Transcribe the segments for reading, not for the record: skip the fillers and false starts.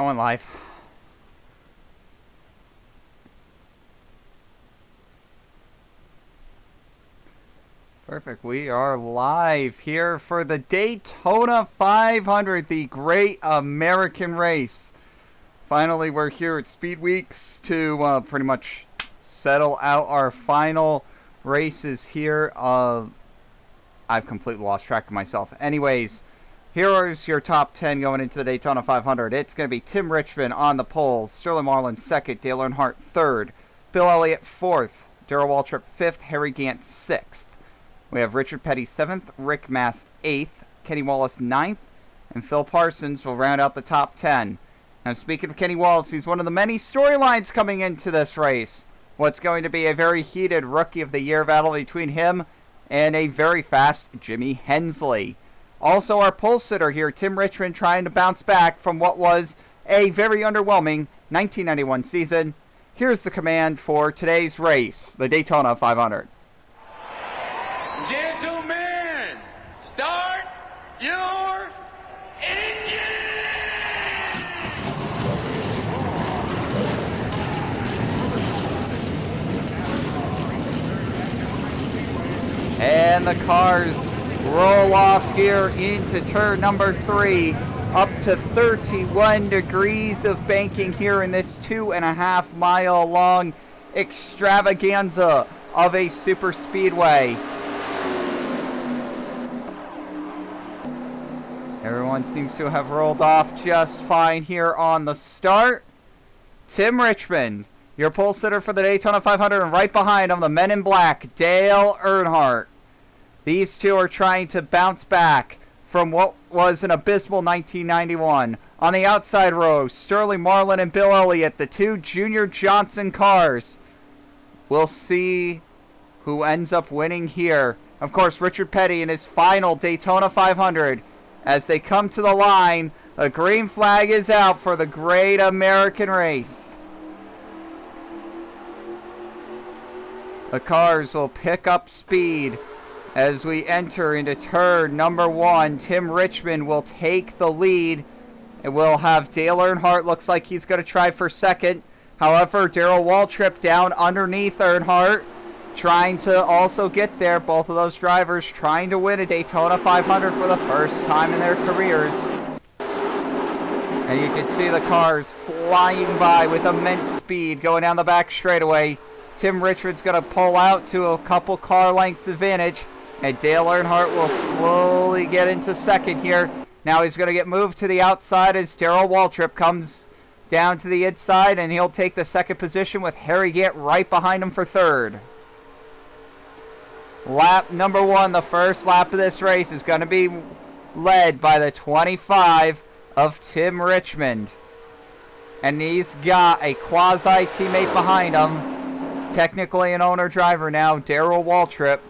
Going live. Perfect. We are live here for the Daytona 500, the great American race. Finally, we're here at Speed Weeks to pretty much settle out our final races here. I've completely lost track of myself. Anyways, here is your top 10 going into the Daytona 500. It's going to be Tim Richmond on the pole, Sterling Marlin 2nd, Dale Earnhardt 3rd, Bill Elliott 4th, Darrell Waltrip 5th, Harry Gant 6th. We have Richard Petty 7th, Rick Mast 8th, Kenny Wallace 9th, and Phil Parsons will round out the top 10. Now, speaking of Kenny Wallace, he's one of the many storylines coming into this race. What's going to be a very heated Rookie of the Year battle between him and a very fast Jimmy Hensley. Also, our pole sitter here, Tim Richmond, trying to bounce back from what was a very underwhelming 1991 season. Here's the command for today's race, the Daytona 500. Gentlemen, start your engine! And the cars roll off here into turn number 3. Up to 31 degrees of banking here in this 2.5 mile long extravaganza of a super speedway. Everyone seems to have rolled off just fine here on the start. Tim Richmond, your pole sitter for the Daytona 500, and right behind him, the men in black, Dale Earnhardt. These two are trying to bounce back from what was an abysmal 1991. On the outside row, Sterling Marlin and Bill Elliott, the two Junior Johnson cars. We'll see who ends up winning here. Of course, Richard Petty in his final Daytona 500. As they come to the line, the green flag is out for the great American race. The cars will pick up speed as we enter into turn number 1. Tim Richmond will take the lead. And we'll have Dale Earnhardt, looks like he's going to try for second. However, Darrell Waltrip down underneath Earnhardt, trying to also get there. Both of those drivers trying to win a Daytona 500 for the first time in their careers. And you can see the cars flying by with immense speed going down the back straightaway. Tim Richmond's going to pull out to a couple car lengths advantage. And Dale Earnhardt will slowly get into second here. Now he's going to get moved to the outside as Darrell Waltrip comes down to the inside. And he'll take the second position with Harry Gant right behind him for third. Lap number 1, the first lap of this race, is going to be led by the 25 of Tim Richmond. And he's got a quasi-teammate behind him. Technically an owner-driver now, Darrell Waltrip.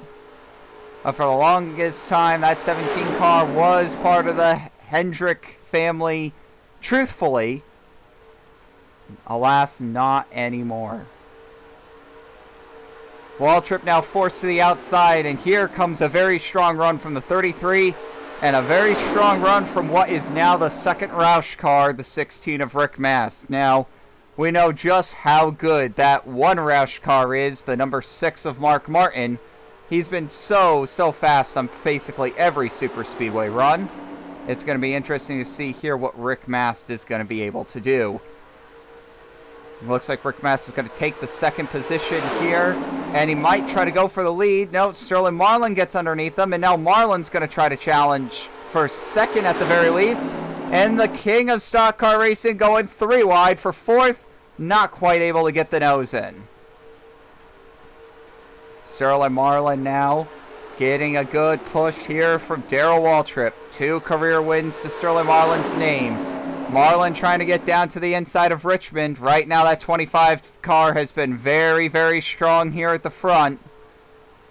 But for the longest time, that 17 car was part of the Hendrick family. Truthfully, alas, not anymore. Waltrip now forced to the outside, and here comes a very strong run from the 33, and a very strong run from what is now the second Roush car, the 16 of Rick Mast. Now, we know just how good that one Roush car is, the number 6 of Mark Martin. He's been so fast on basically every super speedway run. It's going to be interesting to see here what Rick Mast is going to be able to do. It looks like Rick Mast is going to take the second position here, and he might try to go for the lead. No, Sterling Marlin gets underneath him, and now Marlin's going to try to challenge for second at the very least. And the king of stock car racing going 3 wide for fourth, not quite able to get the nose in. Sterling Marlin now getting a good push here from Darrell Waltrip. 2 career wins to Sterling Marlin's name. Marlin trying to get down to the inside of Richmond. Right now that 25 car has been very strong here at the front.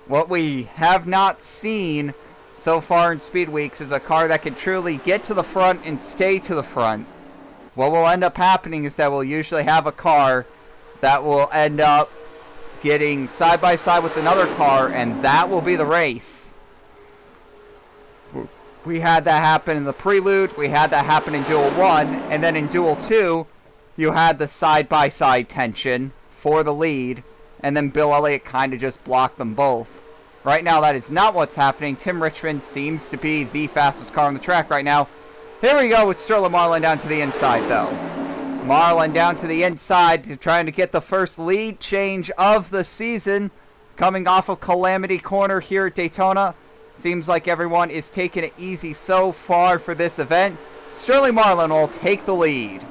What we have not seen so far in Speed Weeks is a car that can truly get to the front and stay to the front. What will end up happening is that we'll usually have a car that will end up getting side by side with another car, and that will be the race. We had that happen in the prelude. We had that happen in Duel 1. And then in Duel 2, you had the side-by-side tension for the lead. And then Bill Elliott kind of just blocked them both. Right now, that is not what's happening. Tim Richmond seems to be the fastest car on the track right now. Here we go with Sterling Marlin down to the inside, though. Marlin down to the inside, trying to get the first lead change of the season. Coming off of Calamity Corner here at Daytona. Seems like everyone is taking it easy so far for this event. Sterling Marlin will take the lead.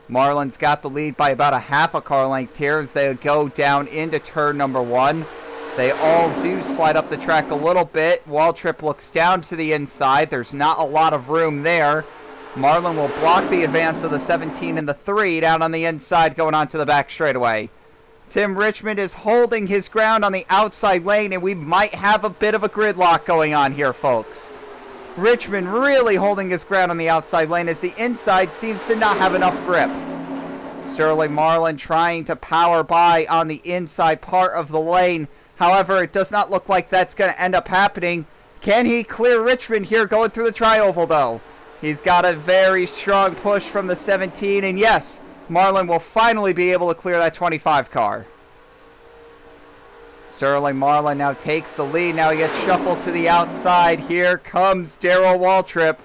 Marlin's got the lead by about a half a car length here as they go down into turn number 1. They all do slide up the track a little bit. Waltrip looks down to the inside. There's not a lot of room there. Marlin will block the advance of the 17 and the 3 down on the inside going on to the back straightaway. Tim Richmond is holding his ground on the outside lane, and we might have a bit of a gridlock going on here, folks. Richmond really holding his ground on the outside lane as the inside seems to not have enough grip. Sterling Marlin trying to power by on the inside part of the lane. However, it does not look like that's going to end up happening. Can he clear Richmond here going through the tri-oval, though? He's got a very strong push from the 17, and yes, Marlin will finally be able to clear that 25 car. Sterling Marlin now takes the lead. Now he gets shuffled to the outside. Here comes Darrell Waltrip.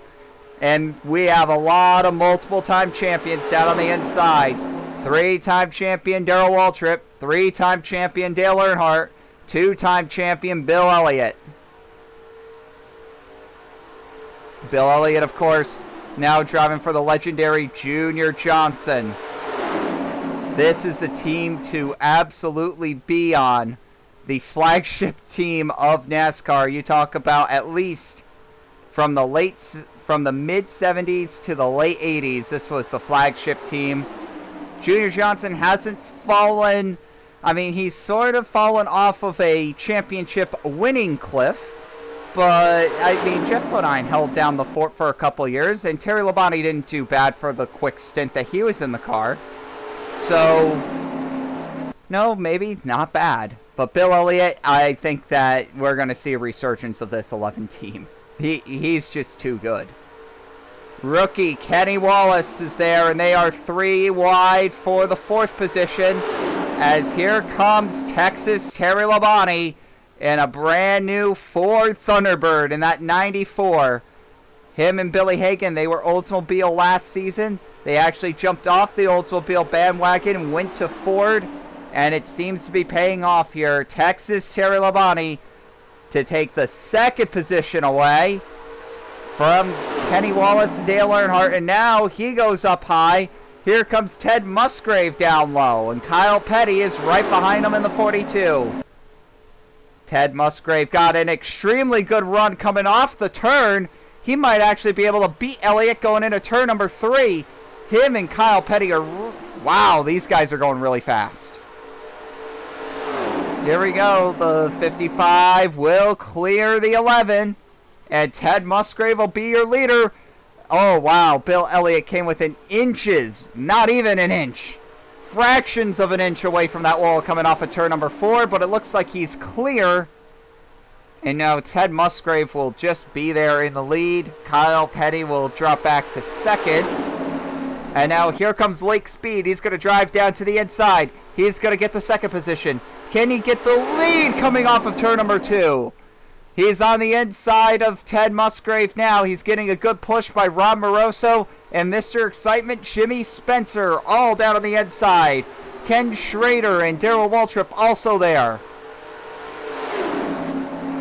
And we have a lot of multiple-time champions down on the inside. 3-time champion Darrell Waltrip. 3-time champion Dale Earnhardt. 2-time champion Bill Elliott. Bill Elliott, of course, now driving for the legendary Junior Johnson. This is the team to absolutely be on. The flagship team of NASCAR. You talk about at least from the mid-70s to the late 80s. This was the flagship team. Junior Johnson hasn't fallen. I mean, he's sort of fallen off of a championship winning cliff. But, I mean, Jeff Bodine held down the fort for a couple years. And Terry Labonte didn't do bad for the quick stint that he was in the car. So, no, maybe not bad. But Bill Elliott, I think that we're going to see a resurgence of this 11 team. He's just too good. Rookie Kenny Wallace is there, and they are 3 wide for the 4th position. As here comes Texas Terry Labonte in a brand new Ford Thunderbird in that 94. Him and Billy Hagan, they were Oldsmobile last season. They actually jumped off the Oldsmobile bandwagon and went to Ford. And it seems to be paying off here. Texas Terry Labonte to take the 2nd position away from Kenny Wallace and Dale Earnhardt. And now he goes up high. Here comes Ted Musgrave down low. And Kyle Petty is right behind him in the 42. Ted Musgrave got an extremely good run coming off the turn. He might actually be able to beat Elliott going into turn number 3. Him and Kyle Petty are... Wow, these guys are going really fast. Here we go. The 55 will clear the 11. And Ted Musgrave will be your leader. Oh, wow. Bill Elliott came within inches. Not even an inch. Fractions of an inch away from that wall coming off of turn number 4. But it looks like he's clear. And now Ted Musgrave will just be there in the lead. Kyle Petty will drop back to 2nd. And now here comes Lake Speed. He's going to drive down to the inside. He's going to get the 2nd position. Can he get the lead coming off of turn number 2? He's on the inside of Ted Musgrave now. He's getting a good push by Rob Moroso and Mr. Excitement Jimmy Spencer all down on the inside. Ken Schrader and Darrell Waltrip also there.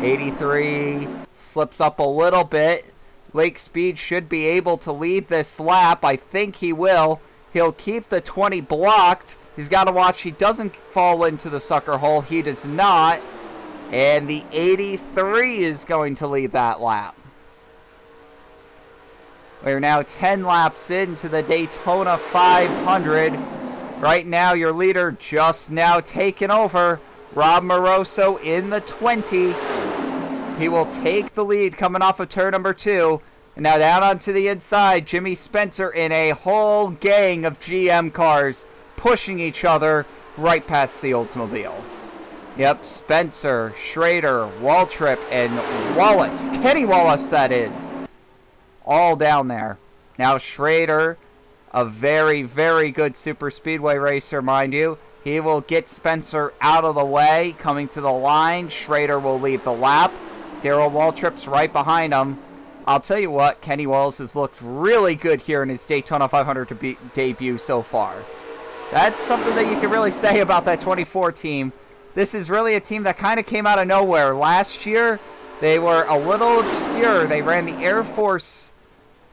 83 slips up a little bit. Lake Speed should be able to lead this lap. I think he will. He'll keep the 20 blocked. He's got to watch he doesn't fall into the sucker hole. He does not. And the 83 is going to lead that lap. We're now 10 laps into the Daytona 500. Right now, your leader just now taken over. Rob Moroso in the 20. He will take the lead coming off of turn number 2. And now down onto the inside, Jimmy Spencer in a whole gang of GM cars pushing each other right past the Oldsmobile. Yep, Spencer, Schrader, Waltrip, and Wallace. Kenny Wallace, that is. All down there. Now Schrader, a very, very good super speedway racer, mind you. He will get Spencer out of the way, coming to the line. Schrader will lead the lap. Darrell Waltrip's right behind him. I'll tell you what, Kenny Wallace has looked really good here in his Daytona 500 debut so far. That's something that you can really say about that 24 team. This is really a team that kind of came out of nowhere. Last year, they were a little obscure. They ran the Air Force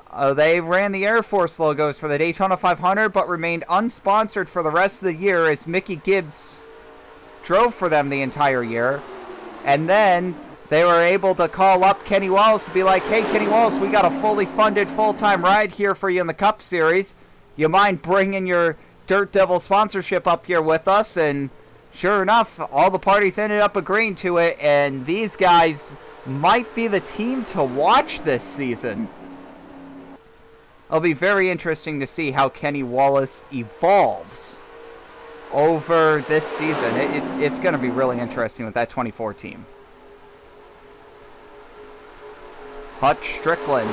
logos for the Daytona 500, but remained unsponsored for the rest of the year as Mickey Gibbs drove for them the entire year. And then they were able to call up Kenny Wallace to be like, hey, Kenny Wallace, we got a fully funded full-time ride here for you in the Cup Series. You mind bringing your Dirt Devil sponsorship up here with us? And sure enough, all the parties ended up agreeing to it, and these guys might be the team to watch this season. It'll be very interesting to see how Kenny Wallace evolves over this season. It's going to be really interesting with that 24 team. Hutch Strickland.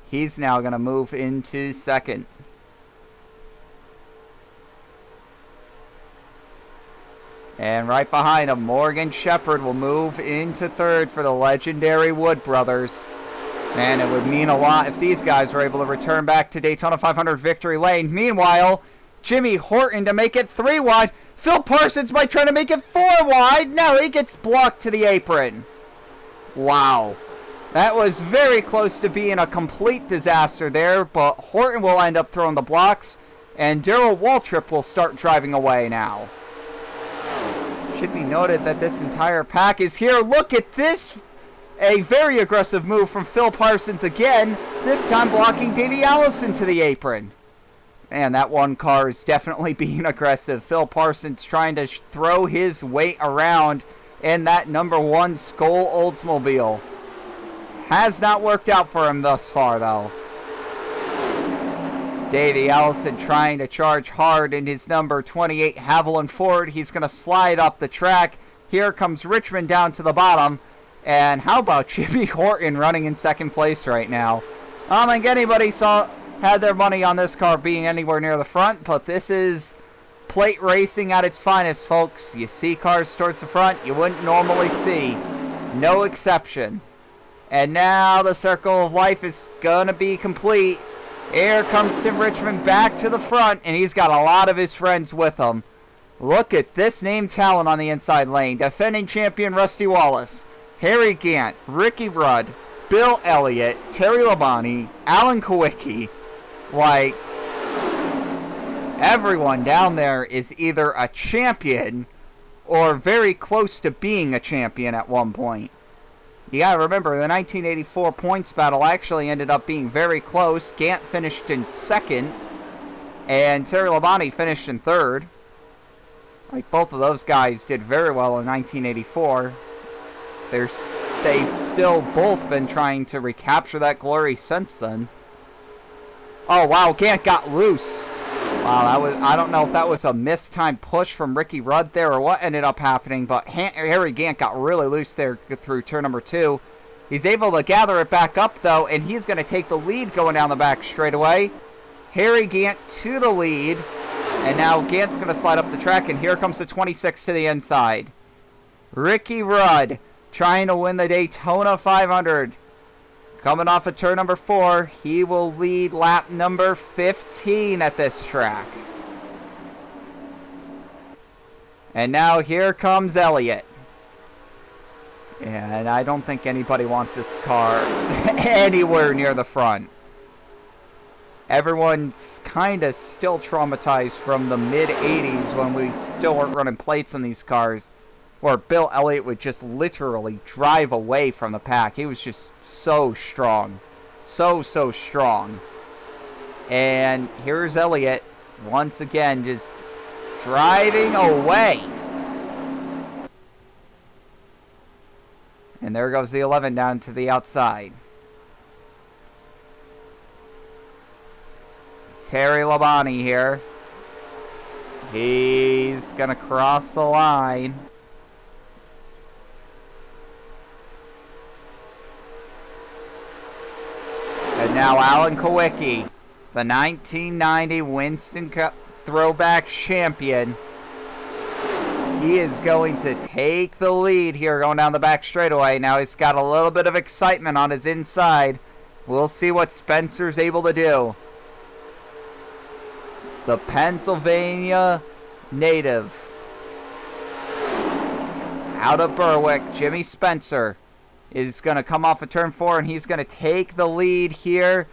He's now going to move into second. And right behind him, Morgan Shepherd will move into third for the legendary Wood brothers. Man, it would mean a lot if these guys were able to return back to Daytona 500 victory lane. Meanwhile, Jimmy Horton to make it 3 wide. Phil Parsons might try to make it 4 wide. No, he gets blocked to the apron. Wow. That was very close to being a complete disaster there, but Horton will end up throwing the blocks, and Darrell Waltrip will start driving away now. Should be noted that this entire pack is here. Look at this. A very aggressive move from Phil Parsons again, this time blocking Davey Allison to the apron. Man, that one car is definitely being aggressive. Phil Parsons trying to throw his weight around in that number 1 Skoal Oldsmobile. Has not worked out for him thus far, though. Davey Allison trying to charge hard in his number 28 Haviland Ford. He's going to slide up the track. Here comes Richmond down to the bottom. And how about Jimmy Horton running in second place right now? I don't think anybody had their money on this car being anywhere near the front, but this is plate racing at its finest, folks. You see cars towards the front you wouldn't normally see. No exception. And now the circle of life is going to be complete. Here comes Tim Richmond back to the front, and he's got a lot of his friends with him. Look at this name talent on the inside lane. Defending champion Rusty Wallace, Harry Gant, Ricky Rudd, Bill Elliott, Terry Labonte, Alan Kowicki. Like, everyone down there is either a champion or very close to being a champion at one point. You gotta remember, the 1984 points battle actually ended up being very close. Gant finished in second, and Terry Labonte finished in third. Like, both of those guys did very well in 1984. They've still both been trying to recapture that glory since then. Oh, wow, Gant got loose. Wow, I don't know if that was a mistimed push from Ricky Rudd there or what ended up happening, but Harry Gant got really loose there through turn number 2. He's able to gather it back up, though, and he's going to take the lead going down the back straightaway. Harry Gant to the lead, and now Gant's going to slide up the track, and here comes the 26 to the inside. Ricky Rudd trying to win the Daytona 500. Coming off of turn number 4, he will lead lap number 15 at this track. And now here comes Elliott. And I don't think anybody wants this car anywhere near the front. Everyone's kind of still traumatized from the mid-'80s when we still weren't running plates on these cars, where Bill Elliott would just literally drive away from the pack. He was just so strong. So strong. And here's Elliott, once again, just driving away. And there goes the 11 down to the outside. Terry Labonte here. He's going to cross the line. And now Alan Kowicki, the 1990 Winston Cup throwback champion. He is going to take the lead here going down the back straightaway. Now he's got a little bit of excitement on his inside. We'll see what Spencer's able to do. The Pennsylvania native. Out of Berwick, Jimmy Spencer is going to come off of turn 4, and he's going to take the lead here.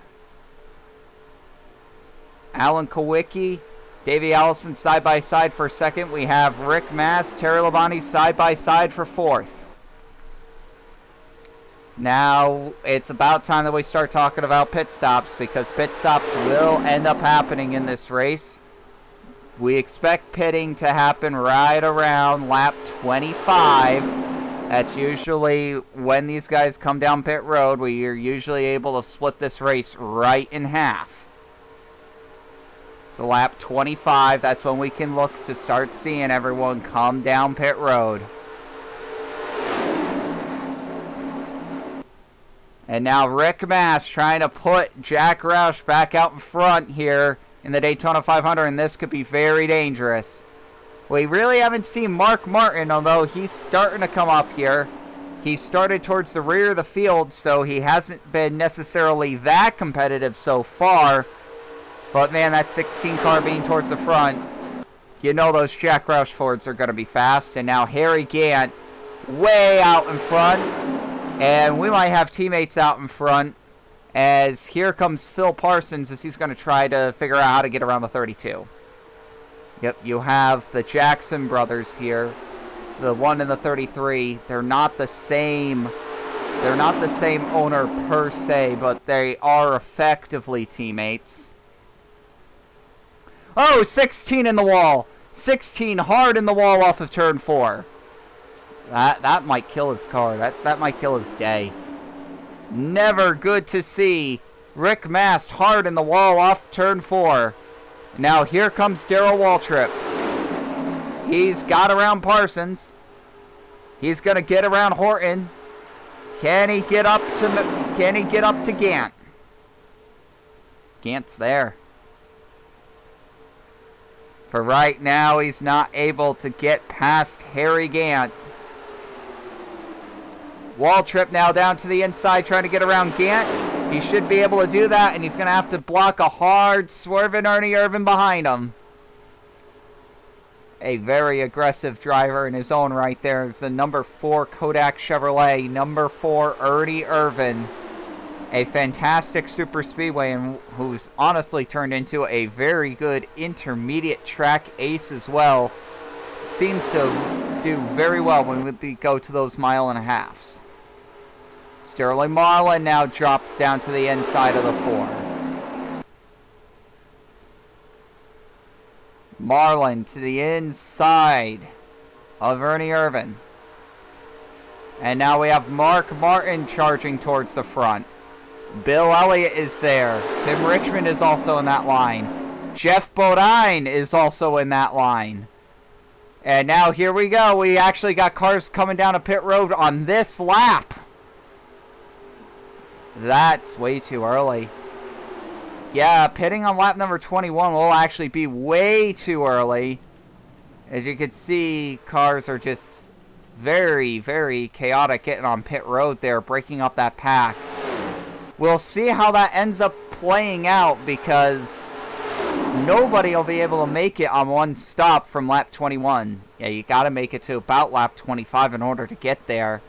Alan Kowicki, Davey Allison side by side for second. We have Rick Mast, Terry Labonte side by side for fourth. Now it's about time that we start talking about pit stops, because pit stops will end up happening in this race. We expect pitting to happen right around lap 25. That's usually when these guys come down pit road. We are usually able to split this race right in half. So lap 25, that's when we can look to start seeing everyone come down pit road. And now Rick Mast trying to put Jack Roush back out in front here in the Daytona 500, and this could be very dangerous. We really haven't seen Mark Martin, although he's starting to come up here. He started towards the rear of the field, so he hasn't been necessarily that competitive so far. But man, that 16 car being towards the front, you know those Jack Roush Fords are going to be fast. And now Harry Gant way out in front. And we might have teammates out in front, as here comes Phil Parsons as he's going to try to figure out how to get around the 32. Yep, you have the Jackson brothers here. The one and the 33. They're not the same. They're not the same owner per se, but they are effectively teammates. Oh, 16 in the wall. 16 hard in the wall off of turn 4. That might kill his car. That might kill his day. Never good to see. Rick Mast hard in the wall off turn 4. Now here comes Darrell Waltrip. He's got around Parsons. He's going to get around Horton. Can he get up to Gant? Gant's there. For right now, he's not able to get past Harry Gant. Waltrip now down to the inside trying to get around Gant. He should be able to do that, and he's going to have to block a hard swerving Ernie Irvin behind him. A very aggressive driver in his own right there is the number 4 Kodak Chevrolet, number 4 Ernie Irvin. A fantastic super speedway, and who's honestly turned into a very good intermediate track ace as well. Seems to do very well when we go to those 1.5 miles. Sterling Marlin now drops down to the inside of the 4. Marlin to the inside of Ernie Irvin. And now we have Mark Martin charging towards the front. Bill Elliott is there. Tim Richmond is also in that line. Jeff Bodine is also in that line. And now here we go. We actually got cars coming down a pit road on this lap. That's way too early. Yeah, pitting on lap number 21 will actually be way too early. As you can see, cars are just very, very chaotic getting on pit road there, breaking up that pack. We'll see how that ends up playing out, because nobody will be able to make it on one stop from lap 21. Yeah, you got to make it to about lap 25 in order to get there.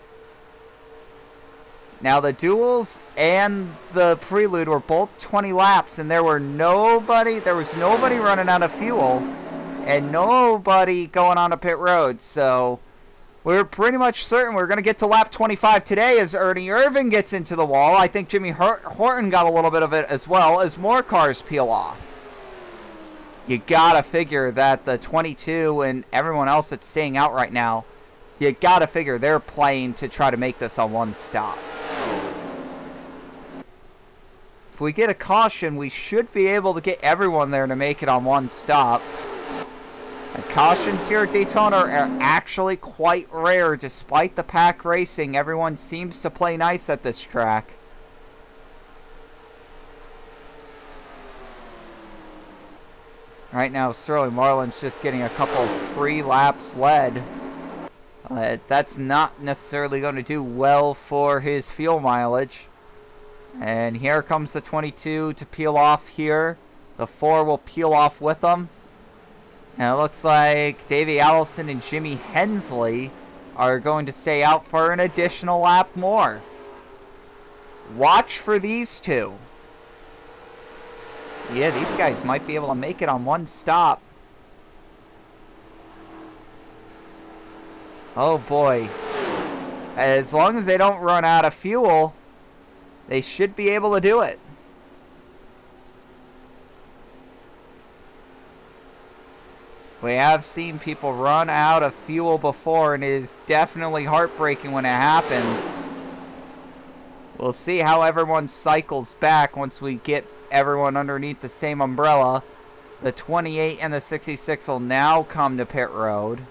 Now, the duels and the prelude were both 20 laps, and there was nobody running out of fuel, and nobody going on a pit road. So we're pretty much certain we're going to get to lap 25 today as Ernie Irvin gets into the wall. I think Jimmy Horton got a little bit of it as well, as more cars peel off. You got to figure that the 22 and everyone else that's staying out right now, you got to figure they're playing to try to make this on one stop. If we get a caution, we should be able to get everyone there to make it on one stop. And cautions here at Daytona are actually quite rare. Despite the pack racing, everyone seems to play nice at this track. Right now, Sterling Marlin's just getting a couple free laps led. That's not necessarily going to do well for his fuel mileage. And here comes the 22 to peel off here. The 4 will peel off with them. And it looks like Davey Allison and Jimmy Hensley are going to stay out for an additional lap more. Watch for these two. Yeah, these guys might be able to make it on one stop. Oh boy. As long as they don't run out of fuel, they should be able to do it. We have seen people run out of fuel before, and it is definitely heartbreaking when it happens. We'll see how everyone cycles back once we get everyone underneath the same umbrella. The 28 and the 66 will now come to pit road.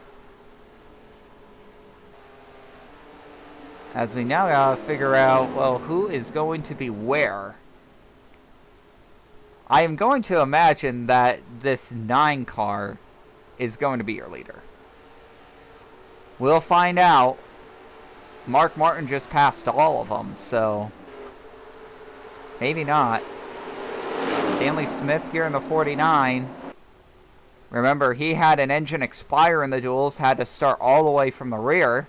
As we now gotta figure out, well, who is going to be where. I am going to imagine that this 9 car is going to be your leader. We'll find out. Mark Martin just passed all of them, so maybe not. Stanley Smith here in the 49. Remember, he had an engine expire in the duels, had to start all the way from the rear.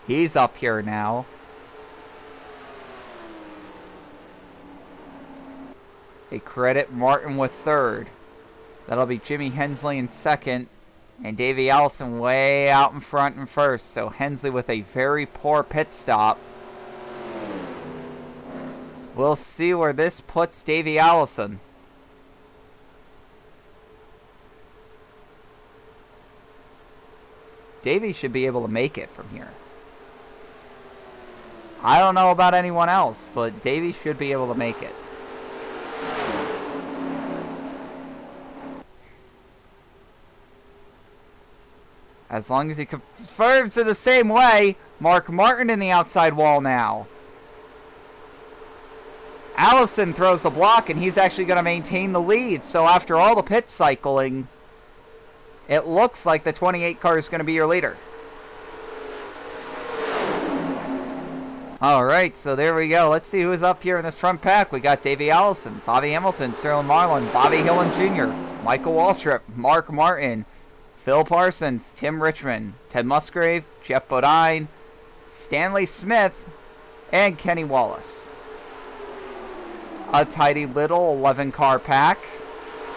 He's up here now. They credit Martin with 3rd. That'll be Jimmy Hensley in 2nd. And Davey Allison way out in front in 1st. So Hensley with a very poor pit stop. We'll see where this puts Davey Allison. Davey should be able to make it from here. I don't know about anyone else, but Davey should be able to make it. As long as he confirms it the same way. Mark Martin in the outside wall now. Allison throws the block, and he's actually going to maintain the lead. So after all the pit cycling, it looks like the 28 car is going to be your leader. Alright, so there we go. Let's see who's up here in this front pack. We got Davey Allison, Bobby Hamilton, Sterling Marlin, Bobby Hillin Jr., Michael Waltrip, Mark Martin, Phil Parsons, Tim Richmond, Ted Musgrave, Jeff Bodine, Stanley Smith, and Kenny Wallace. A tidy little 11-car pack.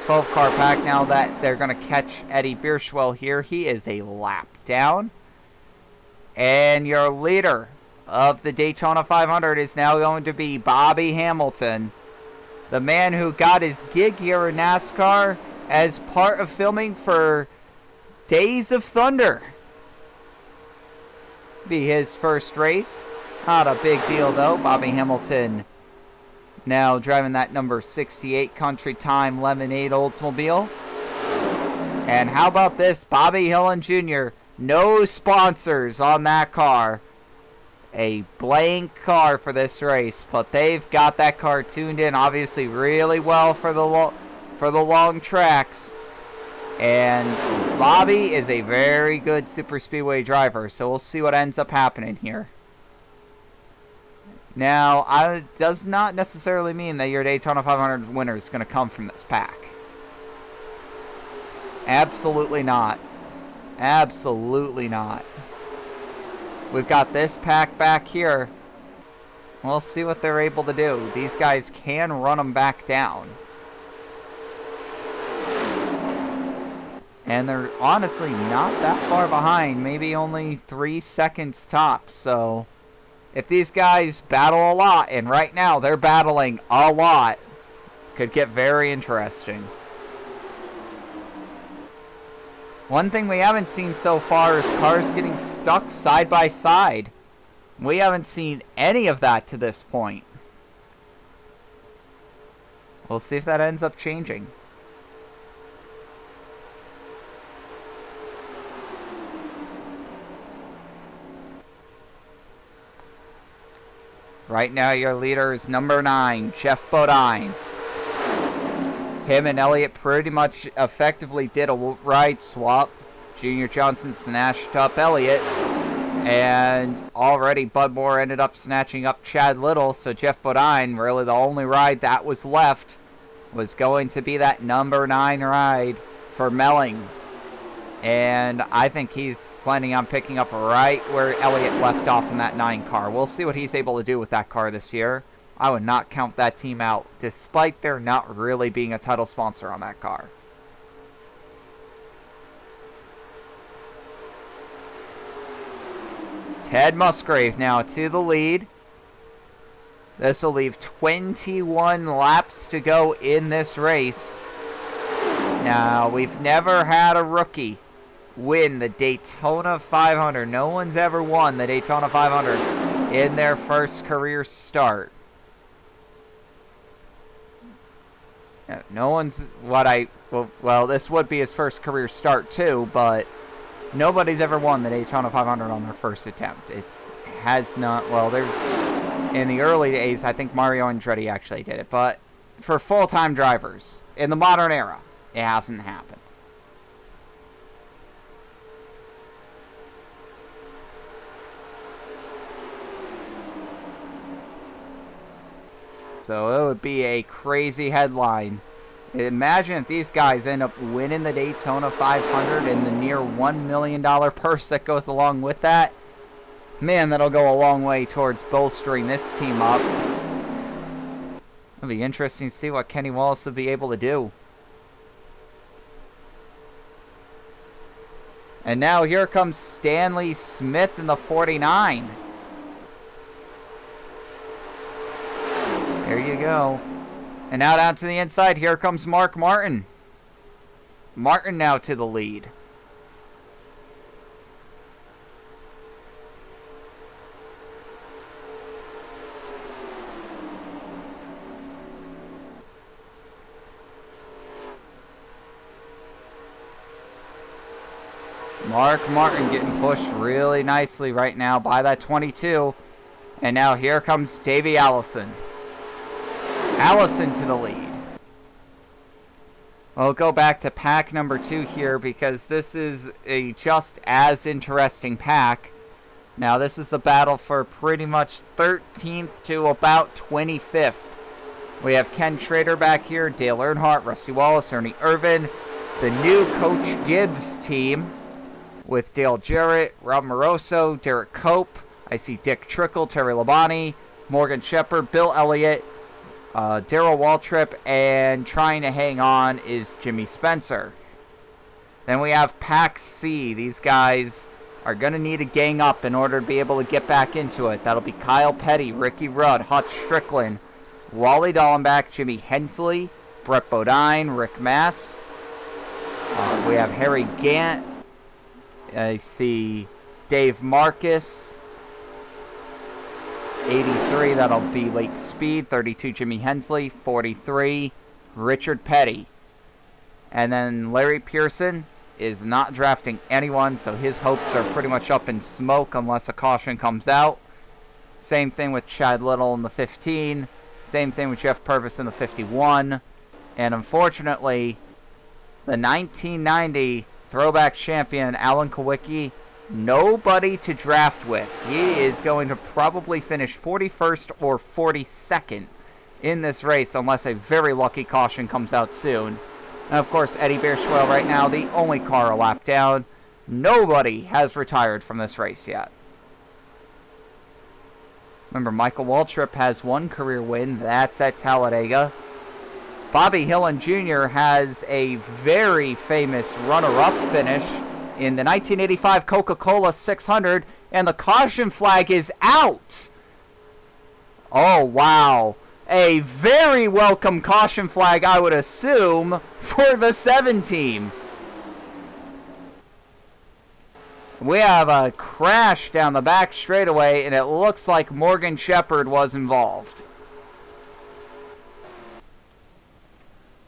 12-car pack now that they're going to catch Eddie Bierschwell here. He is a lap down. And your leader of the Daytona 500 is now going to be Bobby Hamilton, the man who got his gig here in NASCAR as part of filming for Days of Thunder. Be his first race. Not a big deal though. Bobby Hamilton now driving that number 68 Country Time Lemonade Oldsmobile. And how about this? Bobby Hillin Jr. No sponsors on that car. A blank car for this race, but they've got that car tuned in obviously really well for the long tracks. And Bobby is a very good super speedway driver, so we'll see what ends up happening here. Now, it does not necessarily mean that your Daytona 500 winner is going to come from this pack. Absolutely not. Absolutely not. We've got this pack back here. We'll see what they're able to do. These guys can run them back down. And they're honestly not that far behind. Maybe only 3 seconds tops. So if these guys battle a lot, and right now they're battling a lot, could get very interesting. One thing we haven't seen so far is cars getting stuck side by side. We haven't seen any of that to this point. We'll see if that ends up changing. Right now, your leader is number 9, Jeff Bodine. Him and Elliott pretty much effectively did a ride swap. Junior Johnson snatched up Elliott. And already Bud Moore ended up snatching up Chad Little. So Jeff Bodine, really the only ride that was left, was going to be that number 9 ride for Melling. And I think he's planning on picking up right where Elliott left off in that 9 car. We'll see what he's able to do with that car this year. I would not count that team out, despite there not really being a title sponsor on that car. Ted Musgrave now to the lead. This will leave 21 laps to go in this race. Now, we've never had a rookie win the Daytona 500. No one's ever won the Daytona 500 in their first career start. No one's well, this would be his first career start too, but nobody's ever won the Daytona 500 on their first attempt. It has not, well, there's, in the early days, I think Mario Andretti actually did it, but for full-time drivers in the modern era, it hasn't happened. So it would be a crazy headline. Imagine if these guys end up winning the Daytona 500 and the near $1 million purse that goes along with that. Man, that'll go a long way towards bolstering this team up. It'll be interesting to see what Kenny Wallace will be able to do. And now here comes Stanley Smith in the 49. There you go. And now down to the inside, here comes Mark Martin. Martin now to the lead. Mark Martin getting pushed really nicely right now by that 22. And now here comes Davey Allison. Allison to the lead. We'll go back to pack number 2 here because this is a just as interesting pack. Now this is the battle for pretty much 13th to about 25th. We have Ken Schrader back here, Dale Earnhardt, Rusty Wallace, Ernie Irvin, the new Coach Gibbs team with Dale Jarrett, Rob Moroso, Derek Cope. I see Dick Trickle, Terry Labonte, Morgan Shepherd, Bill Elliott, Darrell Waltrip, and trying to hang on is Jimmy Spencer. Then we have Pack C. These guys are going to need to gang up in order to be able to get back into it. That'll be Kyle Petty, Ricky Rudd, Hutch Strickland, Wally Dallenbach, Jimmy Hensley, Brett Bodine, Rick Mast. We have Harry Gant. I see Dave Marcus. 83, that'll be Lake Speed. 32, Jimmy Hensley. 43, Richard Petty. And then Larry Pearson is not drafting anyone, so his hopes are pretty much up in smoke unless a caution comes out. Same thing with Chad Little in the 15. Same thing with Jeff Purvis in the 51. And unfortunately, the 1990 throwback champion, Alan Kowicki, nobody to draft with. He is going to probably finish 41st or 42nd in this race unless a very lucky caution comes out soon. And of course, Eddie Beerschwell right now, the only car a lap down. Nobody has retired from this race yet. Remember, Michael Waltrip has one career win. That's at Talladega. Bobby Hillin Jr. has a very famous runner-up finish in the 1985 Coca-Cola 600, and the caution flag is out. Oh, wow. A very welcome caution flag, I would assume, for the 7 team. We have a crash down the back straightaway, and it looks like Morgan Shepherd was involved.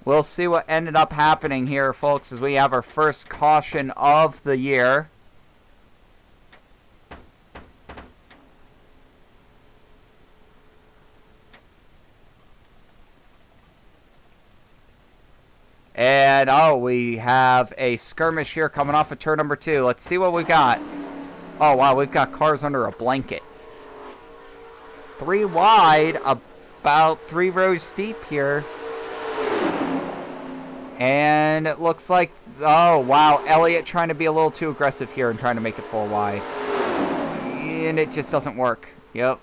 We'll see what ended up happening here, folks, as we have our first caution of the year. And, oh, we have a skirmish here coming off of turn number 2. Let's see what we got. Oh, wow, we've got cars under a blanket. 3 wide, about 3 rows deep here. And it looks like, oh, wow, Elliott trying to be a little too aggressive here and trying to make it 4 wide. And it just doesn't work. Yep.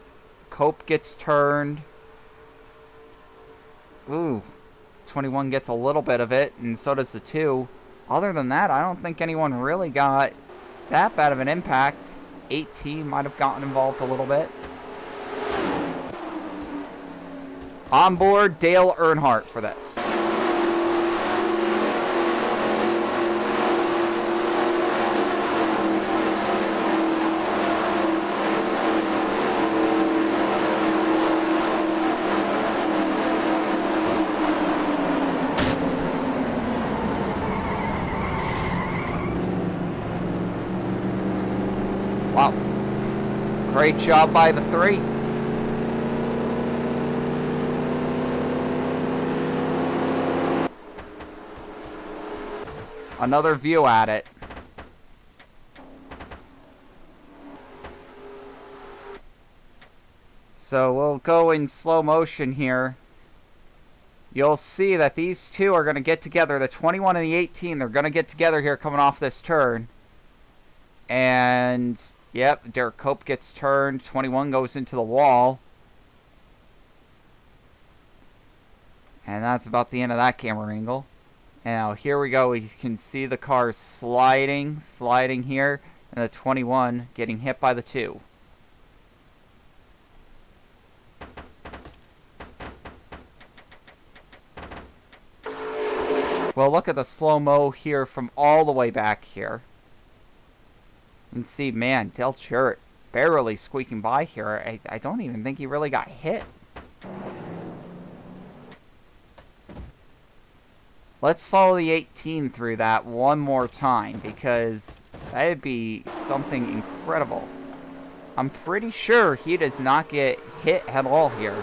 Cope gets turned. Ooh. 21 gets a little bit of it, and so does the 2. Other than that, I don't think anyone really got that bad of an impact. 18 might have gotten involved a little bit. On board, Dale Earnhardt for this. Wow. Great job by the 3. Another view at it. So we'll go in slow motion here. You'll see that these 2 are going to get together. The 21 and the 18, they're going to get together here coming off this turn. And, yep, Derek Cope gets turned. 21 goes into the wall. And that's about the end of that camera angle. Now, here we go. We can see the cars sliding here. And the 21 getting hit by the 2. Well, look at the slow-mo here from all the way back here. You can see, man, Del Church barely squeaking by here. I don't even think he really got hit. Let's follow the 18 through that one more time, because that would be something incredible. I'm pretty sure he does not get hit at all here.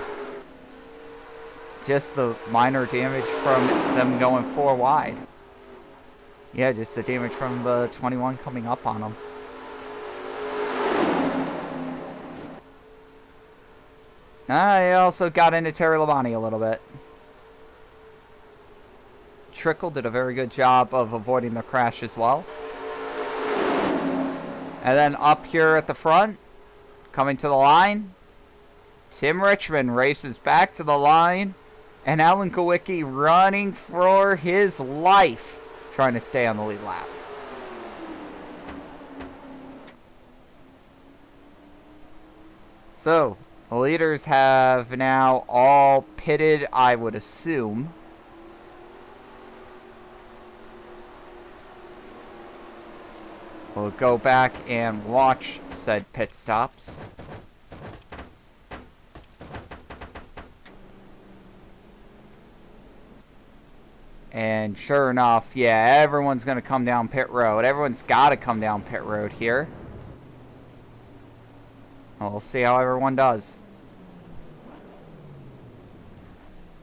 Just the minor damage from them going 4 wide. Yeah, just the damage from the 21 coming up on him. I also got into Terry Labonte a little bit. Trickle did a very good job of avoiding the crash as well. And then up here at the front, coming to the line, Tim Richmond races back to the line, and Alan Kowicki running for his life, trying to stay on the lead lap. So, the leaders have now all pitted, I would assume. We'll go back and watch said pit stops. And sure enough, yeah, everyone's going to come down pit road. Everyone's got to come down pit road here. We'll see how everyone does.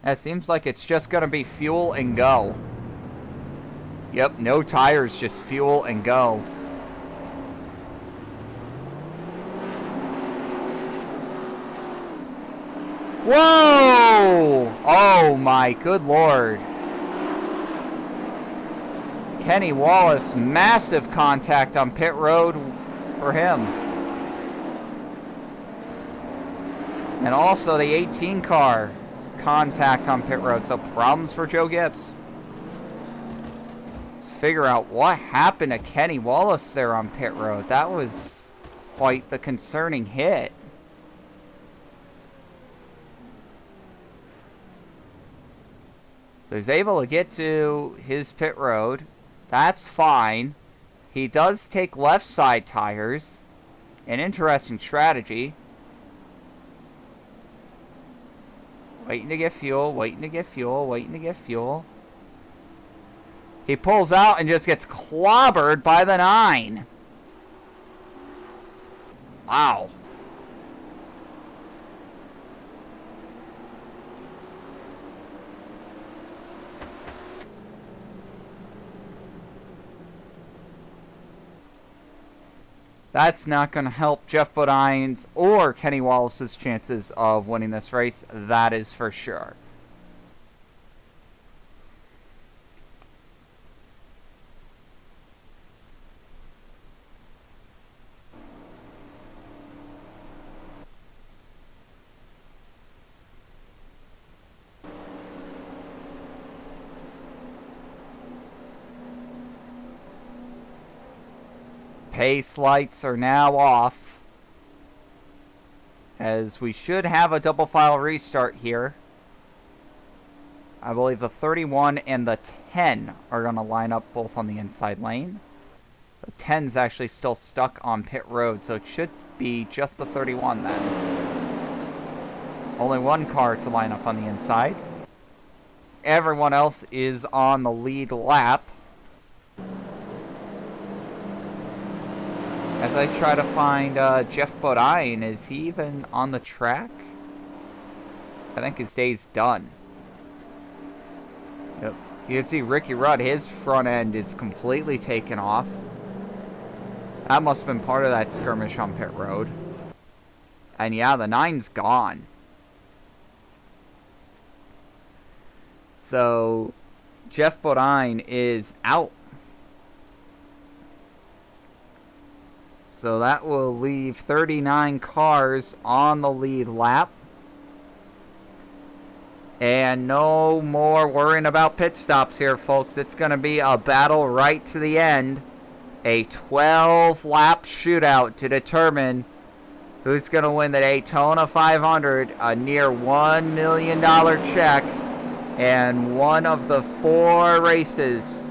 It seems like it's just going to be fuel and go. Yep, no tires, just fuel and go. Whoa! Oh my good lord. Kenny Wallace, massive contact on pit road for him. And also the 18 car, contact on pit road, so problems for Joe Gibbs. Let's figure out what happened to Kenny Wallace there on pit road. That was quite the concerning hit. So he's able to get to his pit road. That's fine. He does take left side tires. An interesting strategy. Waiting to get fuel, waiting to get fuel, waiting to get fuel. He pulls out and just gets clobbered by the 9. Wow. That's not going to help Jeff Bodine's or Kenny Wallace's chances of winning this race. That is for sure. Pace lights are now off, as we should have a double file restart here. I believe the 31 and the 10 are going to line up both on the inside lane. The 10's actually still stuck on pit road, so it should be just the 31 then. Only one car to line up on the inside. Everyone else is on the lead lap. As I try to find Jeff Bodine, is he even on the track? I think his day's done. Yep. You can see Ricky Rudd, his front end is completely taken off. That must have been part of that skirmish on pit road. And yeah, the 9's gone. So, Jeff Bodine is out. So that will leave 39 cars on the lead lap. And no more worrying about pit stops here, folks. It's going to be a battle right to the end. A 12-lap shootout to determine who's going to win the Daytona 500. A near $1 million check. And one of the 4 races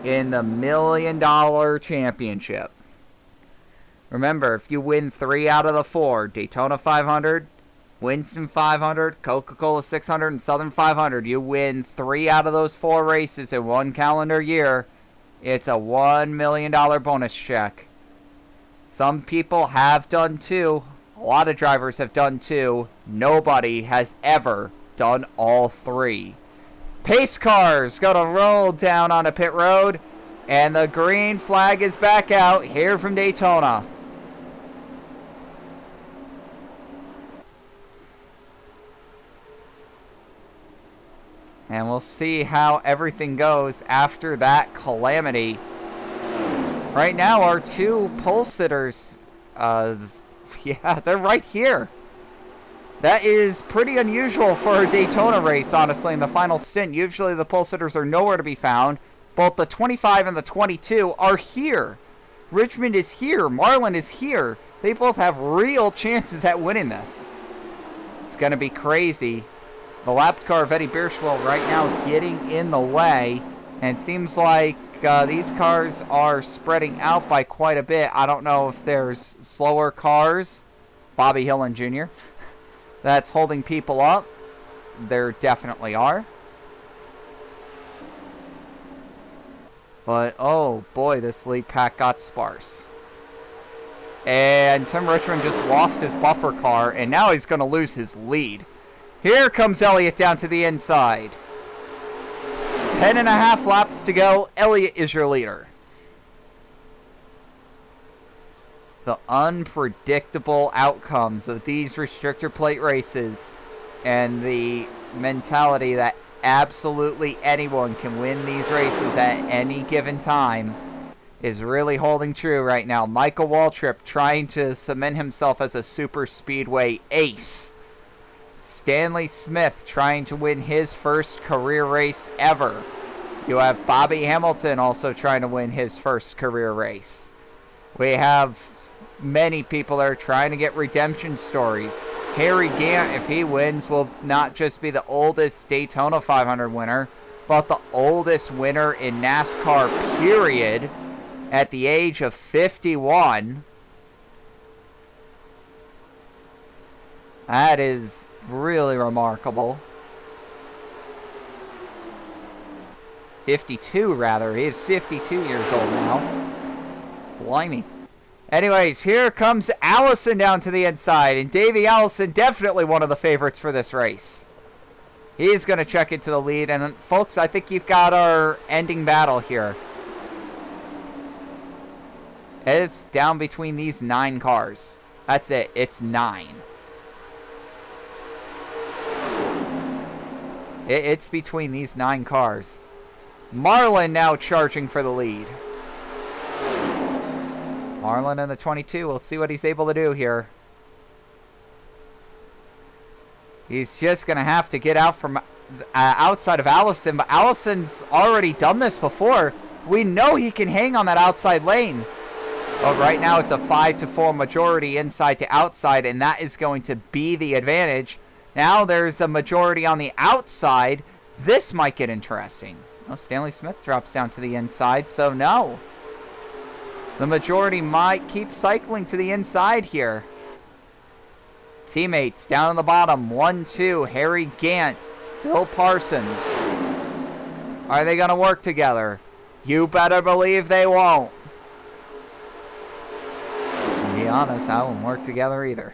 in the $1 million championship. Remember, if you win 3 out of the 4, Daytona 500, Winston 500, Coca-Cola 600, and Southern 500, you win 3 out of those 4 races in one calendar year, it's a $1 million bonus check. Some people have done 2. A lot of drivers have done 2. Nobody has ever done all 3. Pace cars going to roll down on a pit road, and the green flag is back out here from Daytona. And we'll see how everything goes after that calamity. Right now, our 2 pole sitters, yeah, they're right here. That is pretty unusual for a Daytona race, honestly, in the final stint. Usually the pole sitters are nowhere to be found. Both the 25 and the 22 are here. Richmond is here. Marlin is here. They both have real chances at winning this. It's going to be crazy. The lapped car of Eddie Bierschwell right now getting in the way. And it seems like these cars are spreading out by quite a bit. I don't know if there's slower cars, Bobby Hillin Jr., that's holding people up. There definitely are. But, oh boy, this lead pack got sparse. And Tim Richmond just lost his buffer car, and now he's going to lose his lead. Here comes Elliott down to the inside. 10.5 laps to go. Elliott is your leader. The unpredictable outcomes of these restrictor plate races and the mentality that absolutely anyone can win these races at any given time is really holding true right now. Michael Waltrip trying to cement himself as a super speedway ace. Stanley Smith trying to win his first career race ever. You have Bobby Hamilton also trying to win his first career race. We have many people that are trying to get redemption stories. Harry Gant, if he wins, will not just be the oldest Daytona 500 winner, but the oldest winner in NASCAR, period, at the age of 51. That is really remarkable. 52, rather. He is 52 years old now. Blimey. Anyways, here comes Allison down to the inside, and Davey Allison, definitely one of the favorites for this race. He's going to check into the lead, and folks, I think you've got our ending battle here. It's down between these 9 cars. That's it. It's 9. It's between these 9 cars. Marlin now charging for the lead. Marlin in the 22. We'll see what he's able to do here. He's just going to have to get out from outside of Allison. But Allison's already done this before. We know he can hang on that outside lane. But right now it's a 5-4 majority inside to outside. And that is going to be the advantage. Now there's a majority on the outside. This might get interesting. Well, Stanley Smith drops down to the inside, so no. The majority might keep cycling to the inside here. Teammates down on the bottom. 1-2, Harry Gant, Phil Parsons. Are they going to work together? You better believe they won't. To be honest, I won't work together either.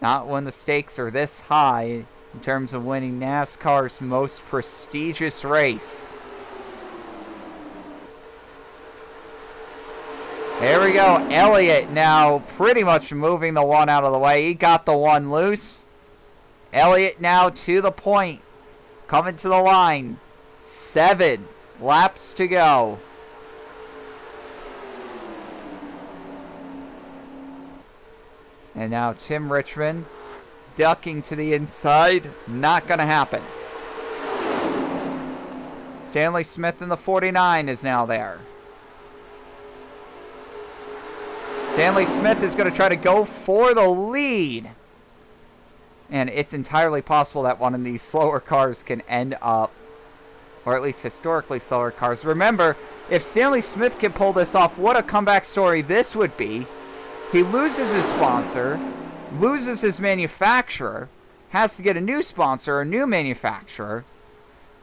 Not when the stakes are this high in terms of winning NASCAR's most prestigious race. There we go. Elliott now pretty much moving the one out of the way. He got the one loose. Elliott now to the point. Coming to the line. 7 laps to go. And now Tim Richmond ducking to the inside. Not going to happen. Stanley Smith in the 49 is now there. Stanley Smith is going to try to go for the lead. And it's entirely possible that one of these slower cars can end up, or at least historically slower cars. Remember, if Stanley Smith can pull this off, what a comeback story this would be. He loses his sponsor, loses his manufacturer, has to get a new sponsor, a new manufacturer,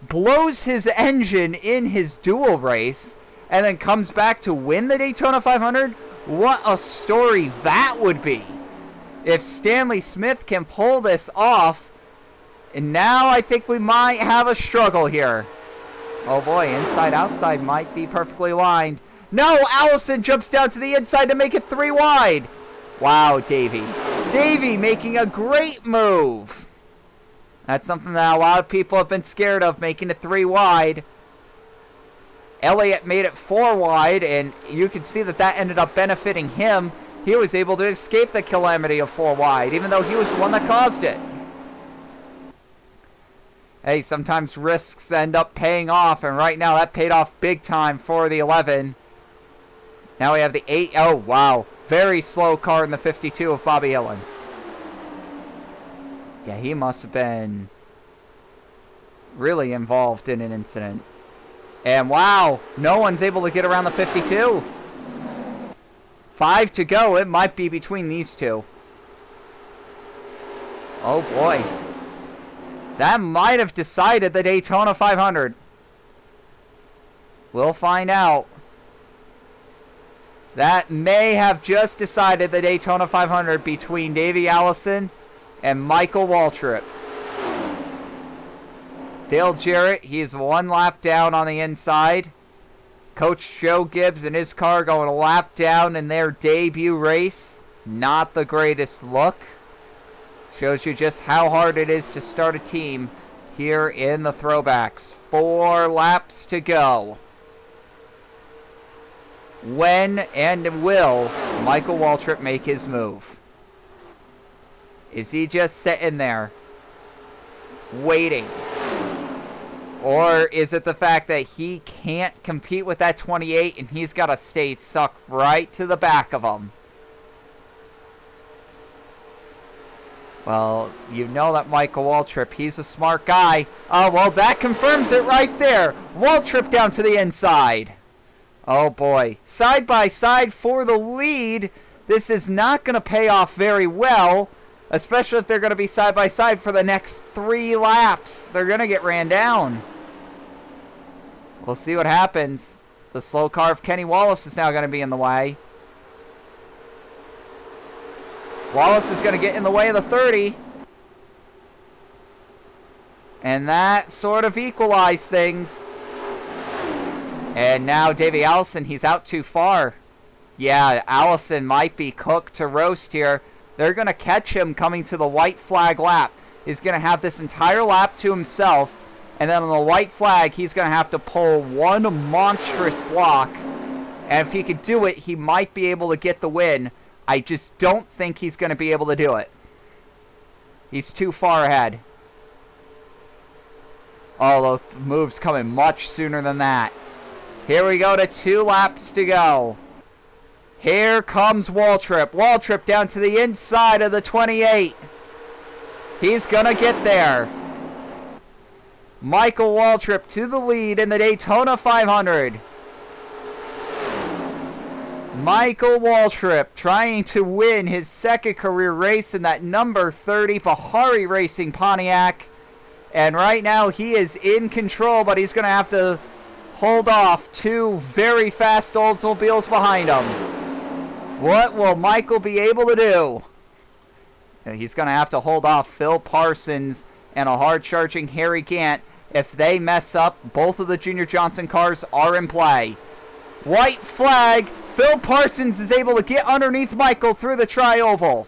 blows his engine in his duel race, and then comes back to win the Daytona 500. What a story that would be if Stanley Smith can pull this off. And now I think we might have a struggle here. Oh boy, inside outside might be perfectly lined. No, Allison jumps down to the inside to make it 3 wide. Wow, Davey. Davey making a great move. That's something that a lot of people have been scared of, making it 3 wide. Elliott made it 4 wide, and you can see that that ended up benefiting him. He was able to escape the calamity of 4 wide, even though he was the one that caused it. Hey, sometimes risks end up paying off, and right now that paid off big time for the 11. Now we have the 8. Oh, wow. Very slow car in the 52 of Bobby Hillin. Yeah, he must have been really involved in an incident. And wow, no one's able to get around the 52. 5 to go. It might be between these two. Oh boy. That might have decided the Daytona 500. We'll find out. That may have just decided the Daytona 500 between Davey Allison and Michael Waltrip. Dale Jarrett, he's 1 lap down on the inside. Coach Joe Gibbs and his car going a lap down in their debut race. Not the greatest look. Shows you just how hard it is to start a team here in the throwbacks. 4 laps to go. When and will Michael Waltrip make his move? Is he just sitting there waiting? Or is it the fact that he can't compete with that 28 and he's got to stay sucked right to the back of him? Well, you know that Michael Waltrip, he's a smart guy. Oh, well, that confirms it right there. Waltrip down to the inside. Oh, boy. Side by side for the lead. This is not going to pay off very well, especially if they're going to be side by side for the next 3 laps. They're going to get ran down. We'll see what happens. The slow car of Kenny Wallace is now going to be in the way. Wallace is going to get in the way of the 30. And that sort of equalized things. And now Davey Allison, he's out too far. Yeah, Allison might be cooked to roast here. They're going to catch him coming to the white flag lap. He's going to have this entire lap to himself. And then on the white flag, he's going to have to pull one monstrous block. And if he could do it, he might be able to get the win. I just don't think he's going to be able to do it. He's too far ahead. Oh, the move's coming much sooner than that. Here we go to 2 laps to go. Here comes Waltrip. Waltrip down to the inside of the 28. He's going to get there. Michael Waltrip to the lead in the Daytona 500. Michael Waltrip trying to win his second career race in that number 30 Bahari Racing Pontiac. And right now he is in control, but he's going to have to hold off 2 very fast Oldsmobiles behind him. What will Michael be able to do? He's going to have to hold off Phil Parsons and a hard-charging Harry Gant. If they mess up, both of the Junior Johnson cars are in play. White flag. Phil Parsons is able to get underneath Michael through the tri-oval.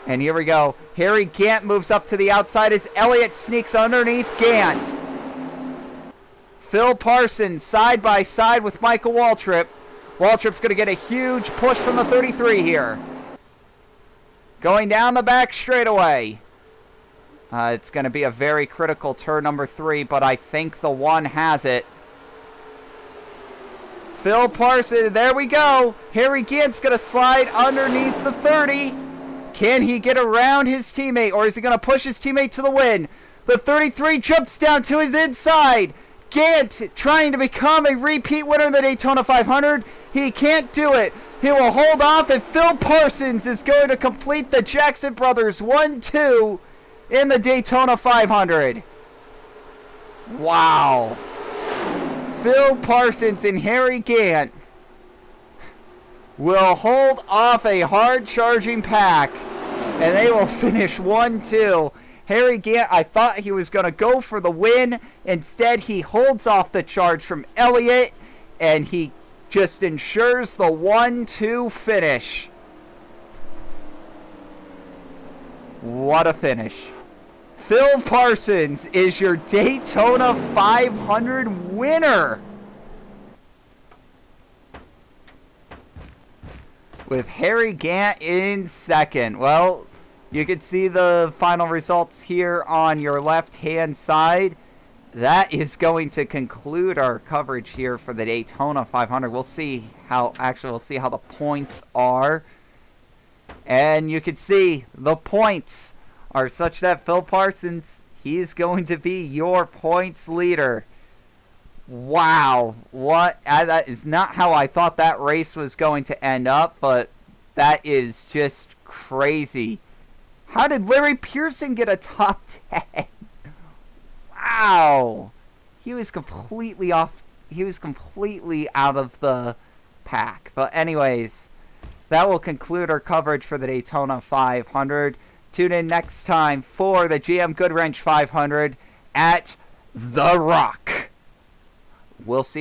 And here we go. Harry Gant moves up to the outside as Elliott sneaks underneath Gant. Phil Parsons side by side with Michael Waltrip. Waltrip's going to get a huge push from the 33 here. Going down the back straightaway. It's going to be a very critical turn number 3, but I think the 1 has it. Phil Parsons, there we go. Harry Gant's going to slide underneath the 30. Can he get around his teammate, or is he going to push his teammate to the win? The 33 jumps down to his inside. Gant trying to become a repeat winner in the Daytona 500. He can't do it. He will hold off, and Phil Parsons is going to complete the Jackson Brothers 1-2 in the Daytona 500. Wow. Phil Parsons and Harry Gant will hold off a hard-charging pack, and they will finish 1-2. Harry Gant, I thought he was going to go for the win. Instead, he holds off the charge from Elliott, and he just ensures the 1-2 finish. What a finish. Phil Parsons is your Daytona 500 winner. With Harry Gant in second. Well, you can see the final results here on your left-hand side. That is going to conclude our coverage here for the Daytona 500. We'll see how the points are. And you can see the points are such that Phil Parsons, he is going to be your points leader. Wow. That is not how I thought that race was going to end up, but that is just crazy. How did Larry Pearson get a top 10? Wow. He was completely off. He was completely out of the pack. But anyways, that will conclude our coverage for the Daytona 500. Tune in next time for the GM Goodwrench 500 at The Rock. We'll see you.